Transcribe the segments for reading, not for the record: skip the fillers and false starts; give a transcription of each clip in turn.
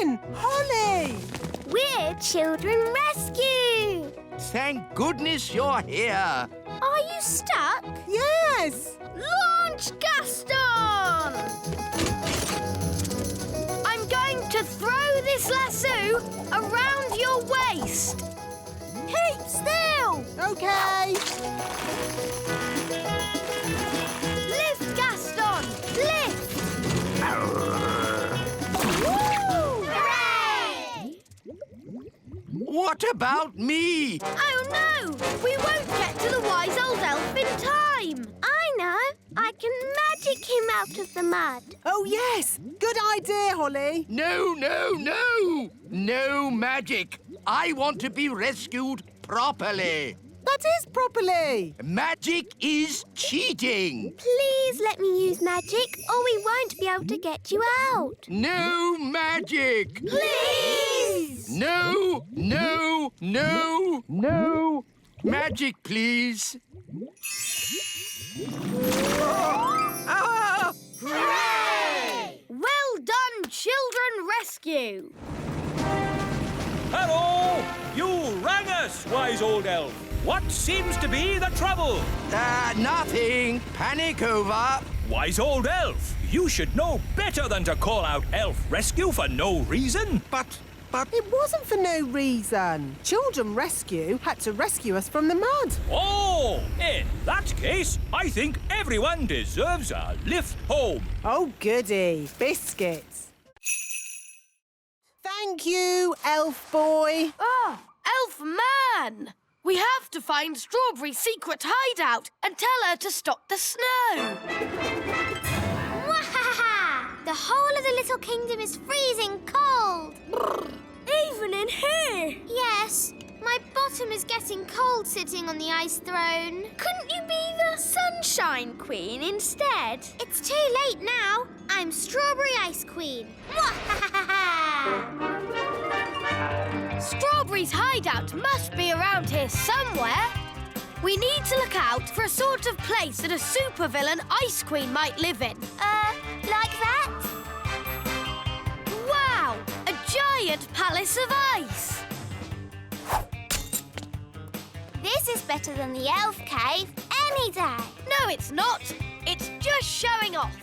in! Holly! We're Children Rescue! Thank goodness you're here. Are you stuck? Yes! Launch Gaston! I'm going to throw this lasso around your waist. Keep still! OK. Lift, Gaston! Lift! Woo! Hooray! What about me? Oh, no! We won't get to the wise old elf in time. I know. I can magic him out of the mud. Oh, yes! Good idea, Holly. No, no, no! No magic. I want to be rescued properly. That is properly. Magic is cheating. Please let me use magic or we won't be able to get you out. No magic. Please! No, no, no, no. Magic, please. Ah! Hooray! Well done, Children Rescue. Hello! You rang us, wise old elf. What seems to be the trouble? Nothing. Panic over. Wise old elf, you should know better than to call out elf rescue for no reason. But... It wasn't for no reason. Children Rescue had to rescue us from the mud. Oh, in that case, I think everyone deserves a lift home. Oh, goody. Biscuits. Thank you, elf boy. Oh, Elf Man! We have to find Strawberry's secret hideout and tell her to stop the snow. Wahaha! The whole of the little kingdom is freezing cold. Even in here? Yes. My bottom is getting cold sitting on the ice throne. Couldn't you be the Sunshine Queen instead? It's too late now. I'm Strawberry Ice Queen. Strawberry's hideout must be around here somewhere. We need to look out for a sort of place that a supervillain Ice Queen might live in. Like that? Wow! A giant palace of ice! This is better than the elf cave any day. No, it's not. It's just showing off.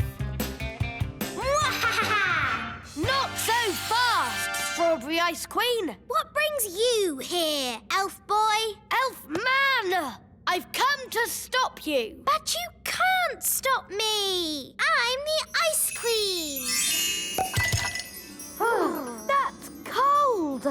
Not so fast, Strawberry Ice Queen. What brings you here, elf boy? Elf man! I've come to stop you. But you can't stop me. I'm the Ice Queen. That's cold.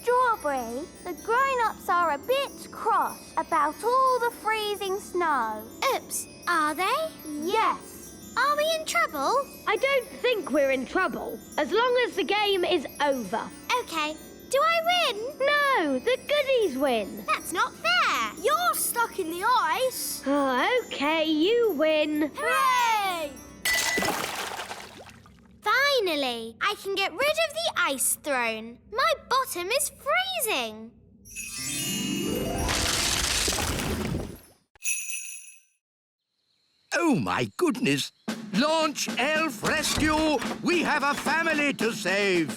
Strawberry, the grown-ups are a bit cross about all the freezing snow. Oops, are they? Yes. Are we in trouble? I don't think we're in trouble, as long as the game is over. OK. Do I win? No, the goodies win. That's not fair. You're stuck in the ice. Oh, OK, you win. Hooray! Finally, I can get rid of the ice throne. My bottom is freezing. Oh, my goodness. Launch Elf Rescue. We have a family to save.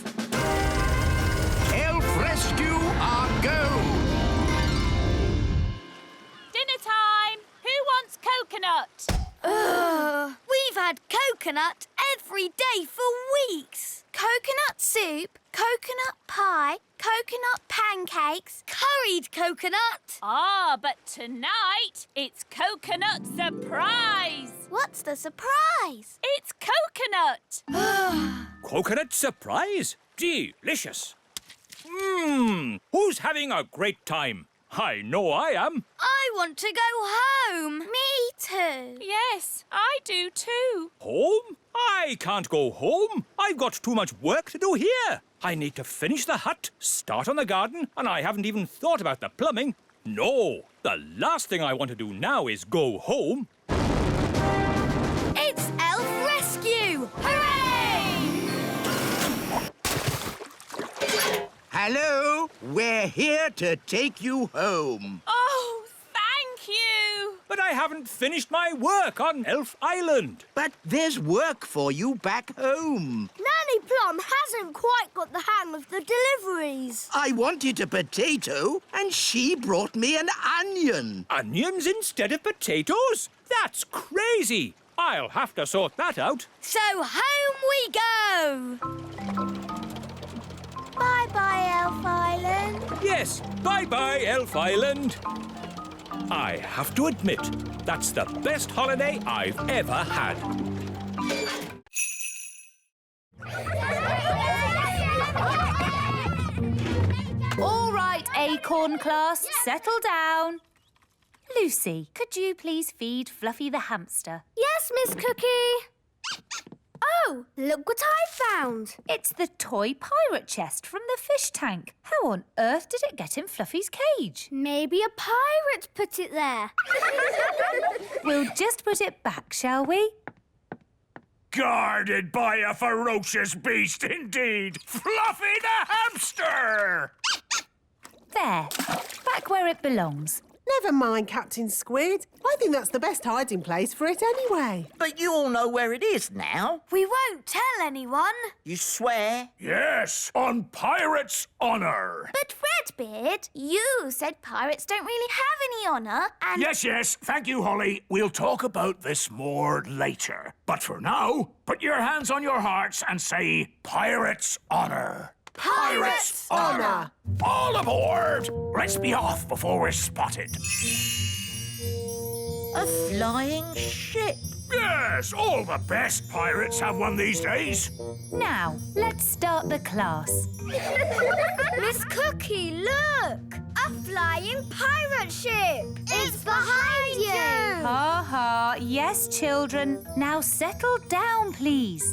Elf Rescue, our go. Dinner time! Who wants coconut? We've had coconut every day for weeks. Coconut soup, coconut pie, coconut pancakes, curried coconut. Ah, but tonight it's coconut surprise! What's the surprise? It's coconut! Coconut surprise? Delicious. Who's having a great time? I know I am. I want to go home. Me too. Yes, I do too. Home? I can't go home. I've got too much work to do here. I need to finish the hut, start on the garden, and I haven't even thought about the plumbing. No, the last thing I want to do now is go home. It's Elf Rescue! Hooray! Hello, we're here to take you home. Oh, thank you! but I haven't finished my work on Elf Island. But there's work for you back home. Nanny Plum hasn't quite got the hang of the deliveries. I wanted a potato, and she brought me an onion. Onions instead of potatoes? That's crazy. I'll have to sort that out. So home we go. Bye-bye, Elf Island. Yes, bye-bye, Elf Island. I have to admit, that's the best holiday I've ever had. All right, Acorn class, settle down. Lucy, could you please feed Fluffy the hamster? Yes, Miss Cookie. Oh, look what I found. It's the toy pirate chest from the fish tank. How on earth did it get in Fluffy's cage? Maybe a pirate put it there. We'll just put it back, shall we? Guarded by a ferocious beast indeed. Fluffy the hamster! There, back where it belongs. Never mind, Captain Squid. I think that's the best hiding place for it anyway. But you all know where it is now. We won't tell anyone. You swear? Yes, on Pirate's honour. But Redbeard, you said pirates don't really have any honour and... Yes, thank you, Holly. We'll talk about this more later. But for now, put your hands on your hearts and say, Pirate's honour. Pirate's honour. All aboard! Let's be off before we're spotted. A flying ship. Yes, all the best pirates have one these days. Now, let's start the class. Miss Cookie, look! A flying pirate ship! It's behind you! Ha ha, yes, children. Now settle down, please.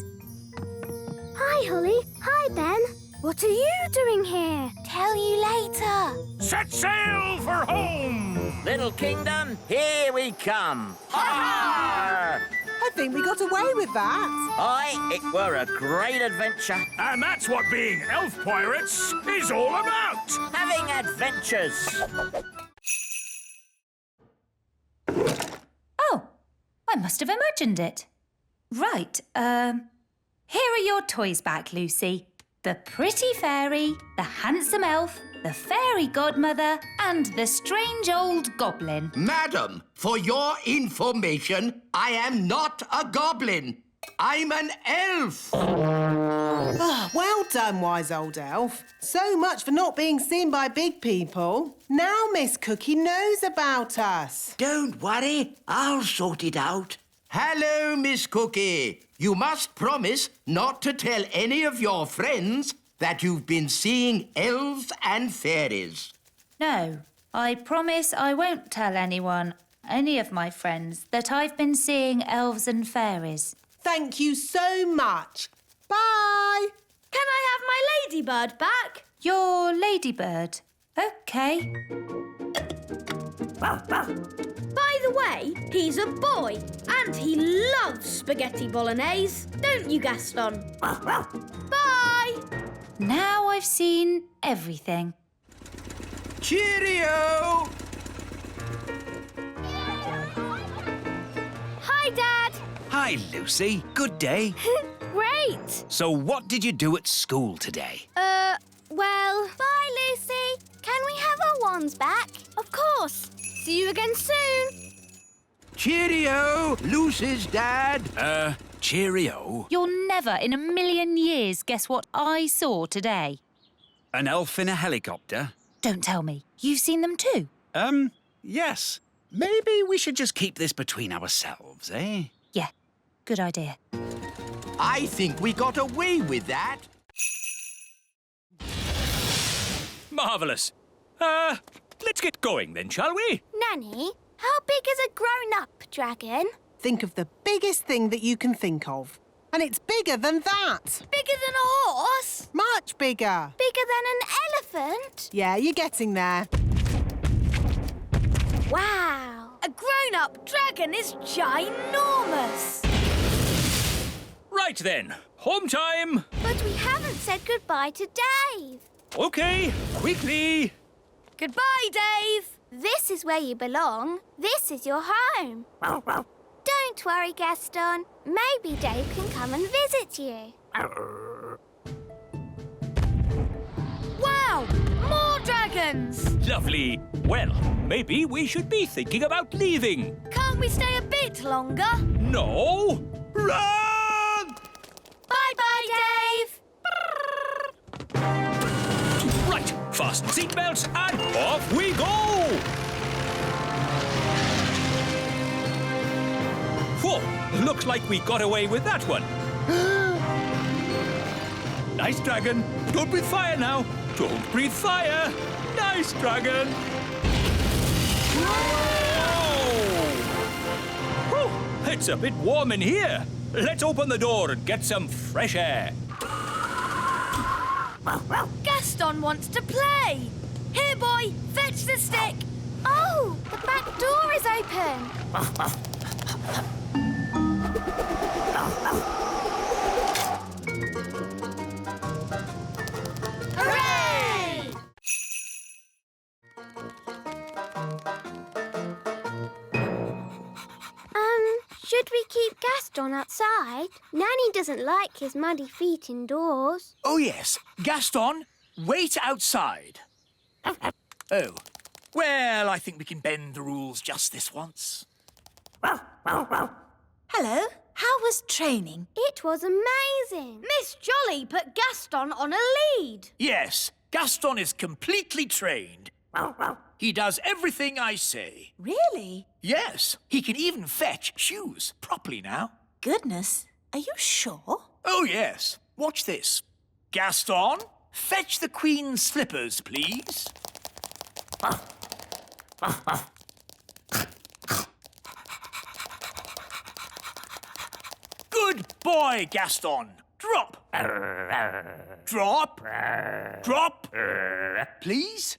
Hi, Holly. Hi, Ben. What are you doing here? Tell you later. Set sail for home! Little kingdom, here we come. Ha! I think we got away with that. Aye, it were a great adventure. And that's what being elf pirates is all about! Having adventures. Oh, I must have imagined it. Right, here are your toys back, Lucy. The pretty fairy, the handsome elf, the fairy godmother, and the strange old goblin. Madam, for your information, I am not a goblin. I'm an elf. Well done, wise old elf. So much for not being seen by big people. Now Miss Cookie knows about us. Don't worry, I'll sort it out. Hello, Miss Cookie. You must promise not to tell any of your friends that you've been seeing elves and fairies. No, I promise I won't tell anyone, any of my friends, that I've been seeing elves and fairies. Thank you so much. Bye. Can I have my ladybird back? Your ladybird. OK. By the way, he's a boy and he loves spaghetti bolognese. Don't you, Gaston? Bye! Now I've seen everything. Cheerio! Hi, Dad. Hi, Lucy. Good day. Great. So what did you do at school today? Well... Bye, Lucy. Can we have our wands back? Of course. See you again soon. Cheerio, Lucy's dad. Cheerio. You'll never in a million years guess what I saw today. An elf in a helicopter? Don't tell me. You've seen them too? Yes. Maybe we should just keep this between ourselves, eh? Yeah, good idea. I think we got away with that. Marvellous. Let's get going then, shall we? Nanny, how big is a grown-up dragon? Think of the biggest thing that you can think of. And it's bigger than that. Bigger than a horse? Much bigger. Bigger than an elephant? Yeah, you're getting there. Wow! A grown-up dragon is ginormous! Right then, home time. But we haven't said goodbye to Dave. OK, quickly. Goodbye, Dave. This is where you belong. This is your home. Don't worry, Gaston. Maybe Dave can come and visit you. Wow! More dragons! Lovely. Well, maybe we should be thinking about leaving. Can't we stay a bit longer? No! Run! Bye-bye, Dave. Right, fasten seatbelts and off we go! Whoa, looks like we got away with that one. Nice dragon. Don't breathe fire now. Don't breathe fire. Nice dragon. Whoa! It's a bit warm in here. Let's open the door and get some fresh air. Gaston wants to play. Here, boy, fetch the stick. Oh, the back door is open. Hooray! Should we keep Gaston outside? Nanny doesn't like his muddy feet indoors. Oh, yes. Gaston, wait outside. Oh. Well, I think we can bend the rules just this once. Hello. How was training? It was amazing. Miss Jolly put Gaston on a lead. Yes, Gaston is completely trained. He does everything I say. Really? Yes, he can even fetch shoes properly now. Goodness. Are you sure? Oh, yes. Watch this. Gaston, fetch the Queen's slippers, please. Good boy, Gaston. Drop. Drop. Drop. Please.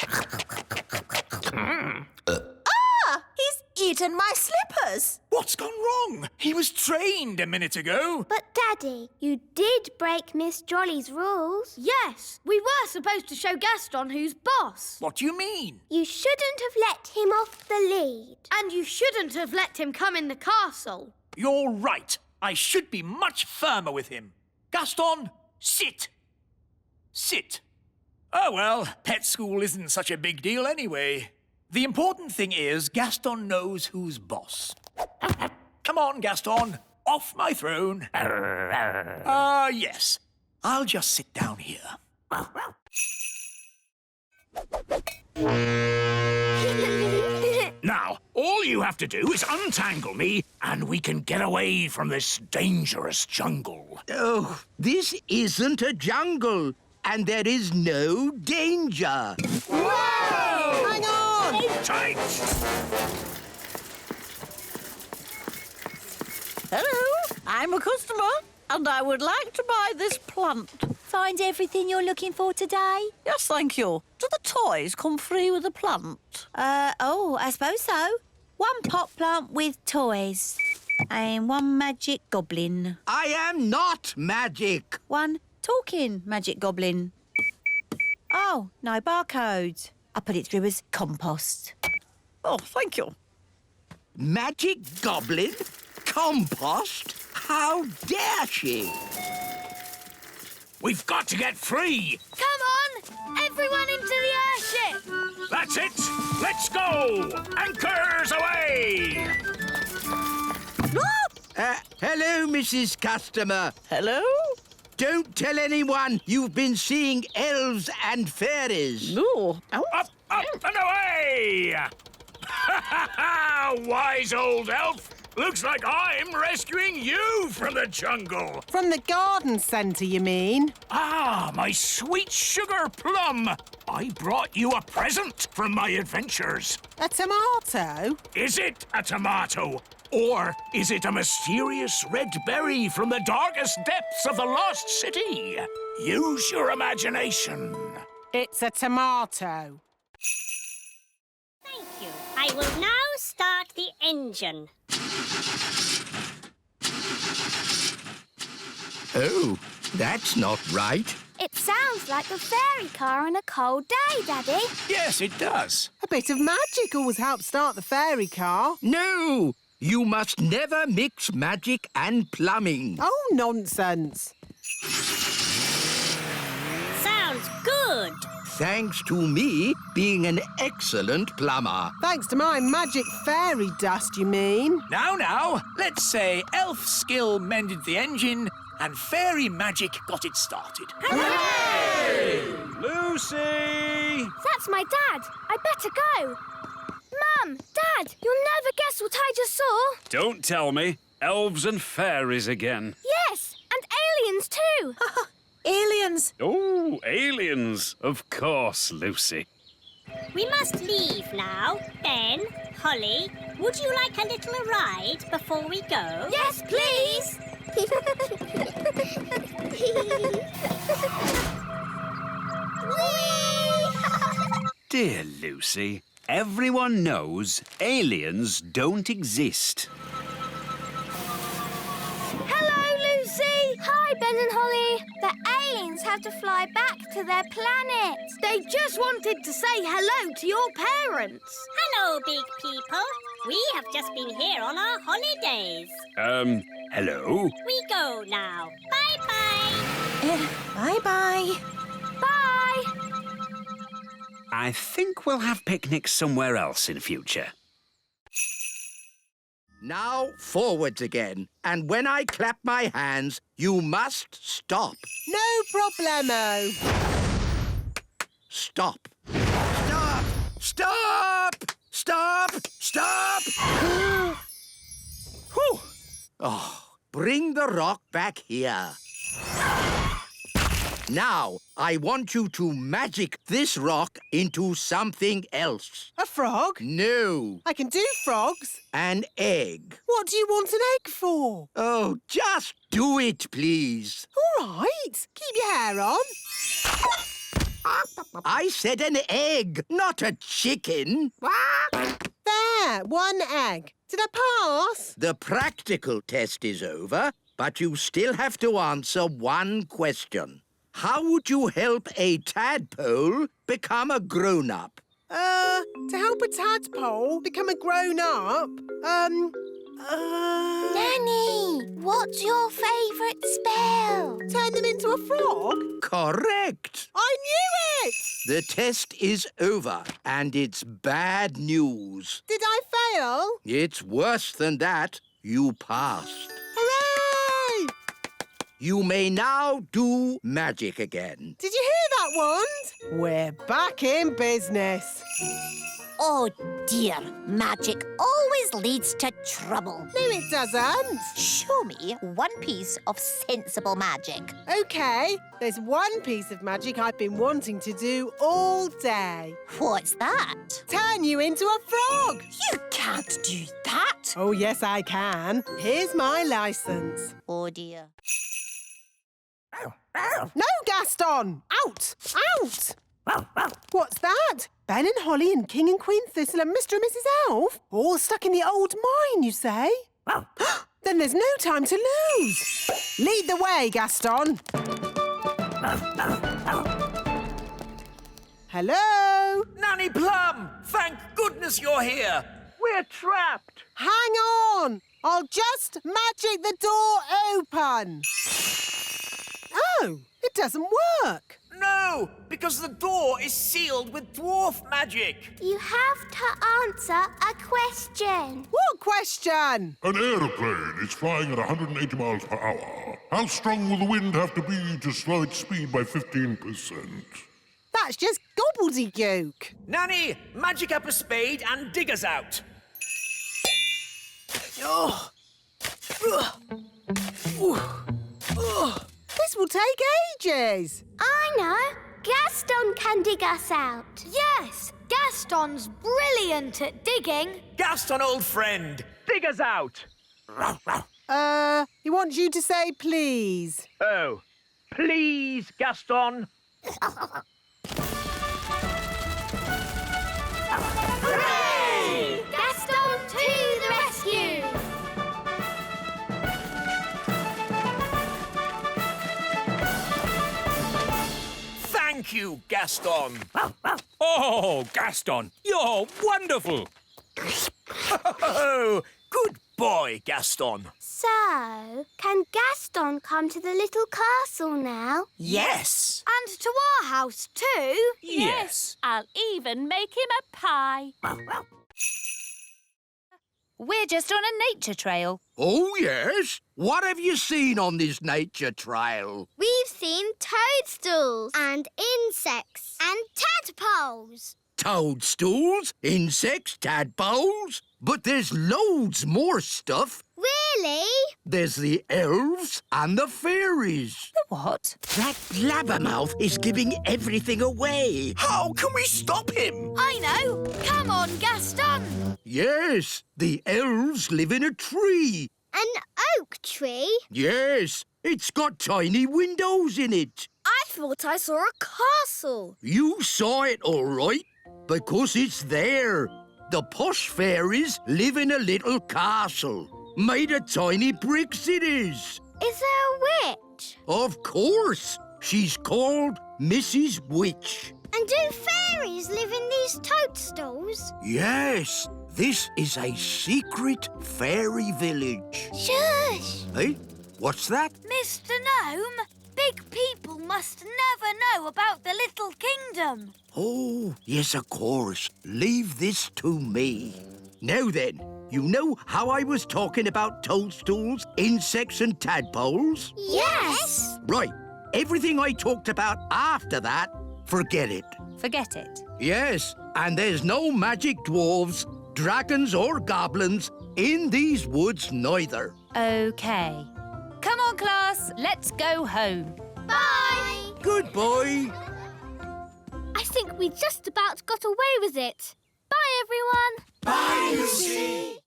He's eaten my slippers. What's gone wrong? He was trained a minute ago. But, Daddy, you did break Miss Jolly's rules. Yes, we were supposed to show Gaston who's boss. What do you mean? You shouldn't have let him off the lead. And you shouldn't have let him come in the castle. You're right. I should be much firmer with him. Gaston, sit. Sit. Oh, well, pet school isn't such a big deal anyway. The important thing is Gaston knows who's boss. Come on, Gaston. Off my throne. Yes. I'll just sit down here. Now, all you have to do is untangle me, and we can get away from this dangerous jungle. Oh, this isn't a jungle, and there is no danger. Whoa! Hang on! Tight! Hello, I'm a customer, and I would like to buy this plant. Find everything you're looking for today? Yes, thank you. Do the toys come free with the plant? I suppose so. One pot plant with toys. And one magic goblin. I am not magic. One talking magic goblin. Oh, no barcode. I put it through as compost. Oh, thank you. Magic goblin? Compost? How dare she? We've got to get free! Come on! Everyone into the airship! That's it! Let's go! Anchors away! Hello, Mrs. Customer. Hello? Don't tell anyone you've been seeing elves and fairies. No. Up, up, and away! Wise old elf! Looks like I'm rescuing you from the jungle. From the garden centre, you mean? Ah, my sweet sugar plum. I brought you a present from my adventures. A tomato? Is it a tomato? Or is it a mysterious red berry from the darkest depths of the lost city? Use your imagination. It's a tomato. Thank you. I will now start the engine. Oh, that's not right. It sounds like a fairy car on a cold day, Daddy. Yes, it does. A bit of magic always helps start the fairy car. No! You must never mix magic and plumbing. Oh, nonsense. Sounds good. Thanks to me being an excellent plumber. Thanks to my magic fairy dust, you mean? Now, let's say elf skill mended the engine and fairy magic got it started. Hey! Lucy! That's my dad. I better go. Mum, Dad, you'll never guess what I just saw. Don't tell me. Elves and fairies again. Yes, and aliens too. Aliens! Oh, aliens. Of course, Lucy. We must leave now. Ben, Holly, would you like a little ride before we go? Yes, please. Dear Lucy, everyone knows aliens don't exist. Hello, Lucy. Hi, Ben and Holly. The aliens have to fly back to their planet. They just wanted to say hello to your parents. Hello, big people. We have just been here on our holidays. Hello? We go now. Bye-bye. Bye-bye. Bye. I think we'll have picnics somewhere else in future. Now forwards again. And when I clap my hands, you must stop. No problemo. Stop. Stop! Stop! Stop! Stop! Whew. Oh, bring the rock back here. Now, I want you to magic this rock into something else. A frog? No. I can do frogs. An egg. What do you want an egg for? Oh, just do it, please. All right. Keep your hair on. I said an egg, not a chicken. There, one egg. Did I pass? The practical test is over, but you still have to answer one question. How would you help a tadpole become a grown-up? To help a tadpole become a grown-up, Danny, what's your favourite spell? turn them into a frog? Correct. I knew it! The test is over, and it's bad news. Did I fail? It's worse than that. You passed. Hooray! You may now do magic again. Did you hear that, Wand? We're back in business. Oh, dear. Magic always leads to trouble. No, it doesn't. Show me one piece of sensible magic. OK, there's one piece of magic I've been wanting to do all day. What's that? Turn you into a frog. You can't do that. Oh, yes, I can. Here's my licence. Oh, dear. No, Gaston! Out! Out! What's that? Ben and Holly and King and Queen Thistle and Mr. and Mrs. Elf? All stuck in the old mine, you say? Then there's no time to lose. Lead the way, Gaston. Hello? Nanny Plum! Thank goodness you're here! We're trapped! Hang on! I'll just magic the door open. Oh, it doesn't work. No, because the door is sealed with dwarf magic. You have to answer a question. What question? An aeroplane is flying at 180 miles per hour. How strong will the wind have to be to slow its speed by 15%? That's just gobbledygook. Nanny, magic up a spade and dig us out. Oh. This will take ages. I know. Gaston can dig us out. Yes, Gaston's brilliant at digging. Gaston, old friend, dig us out. He wants you to say please. Oh, please, Gaston. Hooray! Gaston to the rescue! Thank you, Gaston. Oh, Gaston, you're wonderful. Oh, good boy, Gaston. So, can Gaston come to the little castle now? Yes. And to our house too. Yes. I'll even make him a pie. We're just on a nature trail. Oh, yes? What have you seen on this nature trail? We've seen toadstools and insects and tadpoles. Toadstools, insects, tadpoles. But there's loads more stuff. Really? There's the elves and the fairies. The what? That blabbermouth is giving everything away. How can we stop him? I know. Come on, Gaston. Yes, the elves live in a tree. An oak tree? Yes, it's got tiny windows in it. I thought I saw a castle. You saw it all right, because it's there. The posh fairies live in a little castle. Made of tiny bricks it is. Is there a witch? Of course. She's called Mrs. Witch. And do fairies live in these toadstools? Yes, this is a secret fairy village. Shush! Hey, what's that? Mr. Gnome, big people must never know about the little kingdom. Oh, yes, of course. Leave this to me. Now then, you know how I was talking about toadstools, insects and tadpoles? Yes! Right. Everything I talked about after that, forget it. Forget it. Yes, and there's no magic dwarves, dragons or goblins in these woods neither. OK. Come on, class. Let's go home. Bye! Goodbye. I think we just about got away with it. Bye, everyone. Bye, Lucy.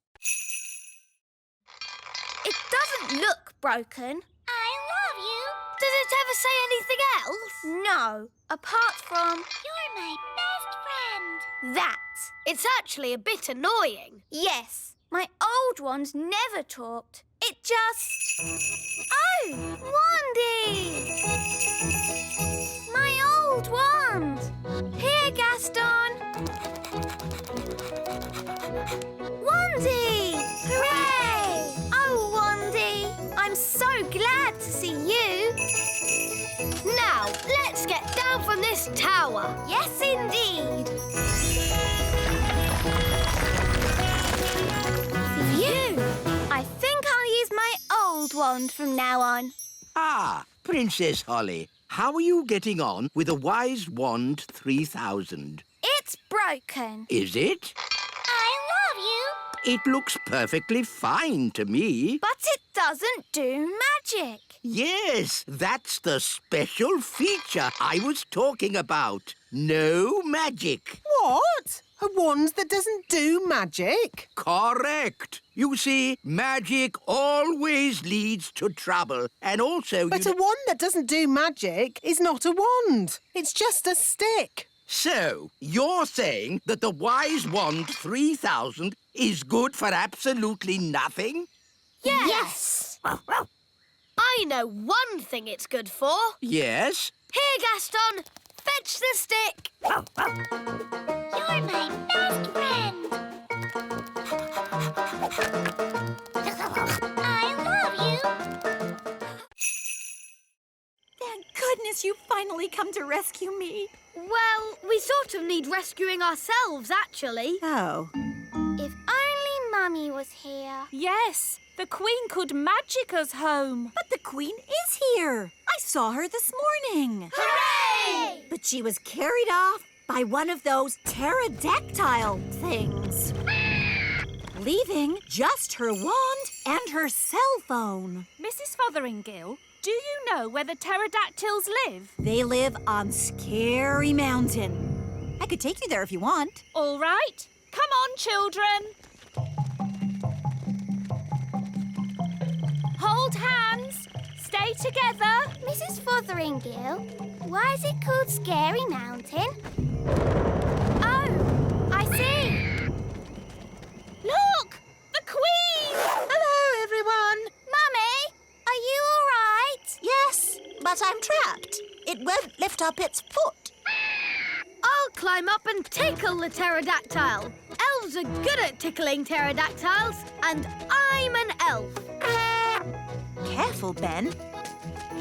It doesn't look broken. I love you. Does it ever say anything else? No, apart from You're my best friend. that. It's actually a bit annoying. Yes, my old ones never talked. It just... Oh, Wandy! My old wand. Here, Gaston. Wandy! Hooray! Oh, Wandy, I'm so glad to see you. Now, let's get down from this tower. Yes, indeed. Phew! I think I'll use my old wand from now on. Ah, Princess Holly, how are you getting on with the Wise Wand 3000? It's broken. Is it? I love you. It looks perfectly fine to me. But it doesn't do magic. Yes, that's the special feature I was talking about. No magic. What? A wand that doesn't do magic? Correct. You see, magic always leads to trouble. And also... But a wand that doesn't do magic is not a wand. It's just a stick. So, you're saying that the Wise Wand 3000 is good for absolutely nothing? Yes. I know one thing it's good for. Yes? Here, Gaston. Fetch the stick. You're my best friend. I love you. Thank goodness you finally come to rescue me. Well, we sort of need rescuing ourselves, actually. Oh. If only Mummy was here. Yes, the Queen could magic us home. But the Queen is here. I saw her this morning. Hooray! But she was carried off by one of those pterodactyl things. Leaving just her wand and her cell phone. Mrs. Fotheringill, do you know where the pterodactyls live? They live on Scary Mountain. I could take you there if you want. All right. Come on, children. Hold hands. Stay together. Mrs. Fotheringill, why is it called Scary Mountain? Oh, I see. Look! The Queen! Hello, everyone. Mummy, are you all right? Yes, but I'm trapped. it won't lift up its foot. I'll climb up and tickle the pterodactyl. Elves are good at tickling pterodactyls, and I'm an elf. Careful, Ben.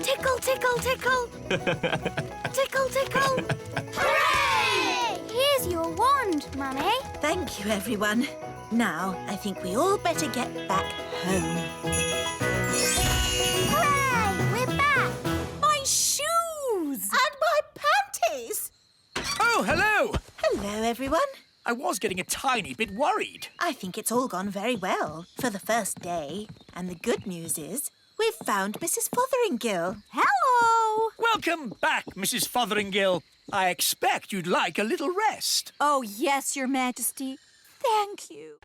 Tickle, tickle, tickle. Tickle, tickle. Hooray! Here's your wand, Mummy. Thank you, everyone. Now, I think we all better get back home. Hooray! We're back. My shoes! And my panties! Oh, hello! Hello, everyone. I was getting a tiny bit worried. I think it's all gone very well for the first day. And the good news is we've found Mrs. Fotheringill. Hello! Welcome back, Mrs. Fotheringill. I expect you'd like a little rest. Oh, yes, Your Majesty. Thank you.